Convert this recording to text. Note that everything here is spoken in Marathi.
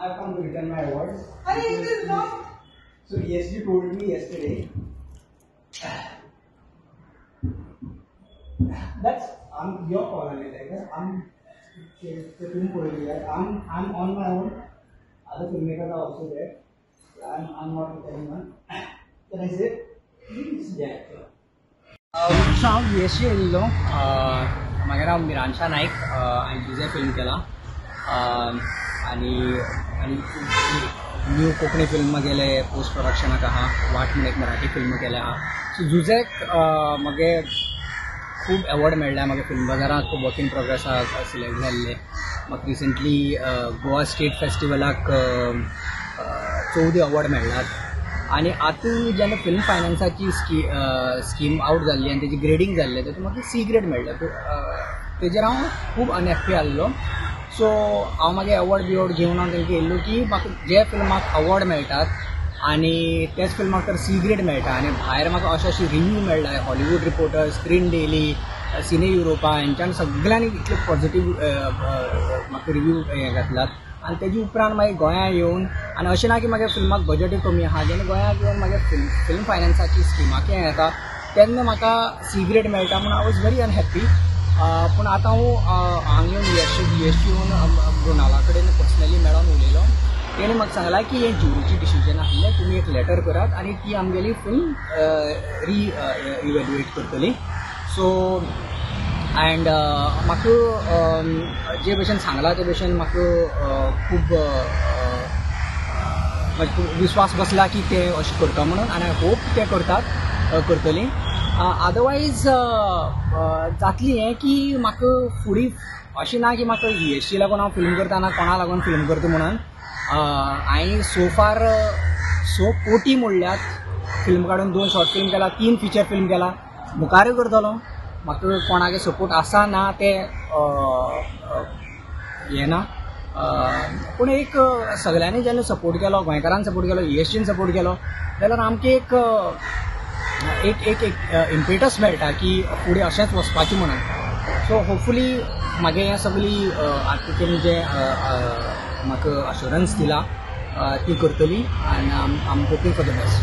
I've come to return my awards. It is not. So yes, you told me yesterday. That's your call on it. I guess I'm on my own. Other filmmakers are also there. I'm not with anyone. Can I say? Yeah. हांव यश येयल्लो म्हागे नांव मिरांशा नायक हांवें तुजें फिल्म केलां आनी न्यू कोंकणी फिल्म गेले पोस्ट प्रोडक्शनाक आहा वाट म्हणून एक मराठी फिल्म केले आहा सो जुजेक म्हागे खूब एवॉर्ड मेळ्ळा म्हागे फिल्म बाजारांत खूब वर्क इन प्रोग्रेसाक सिलेक्ट जाल्ले म्हाका रिसंटली गोवा स्टेट फेस्टिवलाक 14 अवॉर्ड मेळ्ळात आनी आतां जेन्ना फिल्म फायनान्साची स्कीम आउट जाल्ली आनी तेजी ग्रेडींग जाल्लें तातूंत म्हाका C ग्रेड मेळ्ळो तेजेर हांव खूब अनहॅप्पी आसलो सो हांव मागीर अवॉर्ड बिवॉर्ड घेवन हांव तांकां येयल्लो की म्हाका जे फिल्माक अवॉर्ड मेळटात आनी तेच फिल्माक तर C ग्रेड मेळटा आनी भायर म्हाका अशी रिव्यू मेळ्ळा हॉलिवूड रिपोर्टर स्क्रीन डेली सिने युरोपा हेंच्यान सगळ्यांनी इतले पॉझिटीव म्हाका रिव्यू हें घातलात आनी तेजे उपरांत मागीर गोंयांत येवन आनी अशें ना की म्हागे फिल्माक बजटूय कमी आहा जेन्ना गोंयांत येवन मागीर फिल्म फायनान्साची स्किमाक हें येता तेन्ना म्हाका C ग्रेड मेळटा म्हणून आय वॉज व्हेरी अनहॅप्पी पूण आतां हांव येवन यश येवन मृणाला कडेन पर्सनली मेळोन उलयलो तेणें म्हाका सांगलां की हें ज्युरीची डिसिजन आसलें तुमी एक लेटर करात आनी ती आमगेली फिल्म इवॅल्युएट करतली सो एंड म्हाका जे भशेन सांगला ते भशेन म्हाका खूब विश्वास बसला की ते अशें करता म्हणून आनी आय होप ते करतली अदरवायज जातली हें की म्हाका फुडें अशें ना की म्हाका यशी लागून हांव फिल्म करता ना कोणा लागून फिल्म करता म्हणून हांवें सोफार 100 कोटी मोडल्यात फिल्म काडून 2 शॉर्ट फिल्म केला 3 फिचर फिल्म केला मुखारूय करतलो म्हाका कोणागे सपोर्ट आसा ना ते हें ना पूण एक सगळ्यांनी जेन्ना सपोर्ट केलो गोंयकारान सपोर्ट केलो यशीन सपोर्ट केलो जाल्यार आमकां एक इम्पेटस मेळटा की फुडें अशेंच वचपाचें म्हणून सो होपफुली म्हागे हें सगळी आतां तेणी जें म्हाका अश्युरन्स दिला ती करतली आनी I am hoping for the best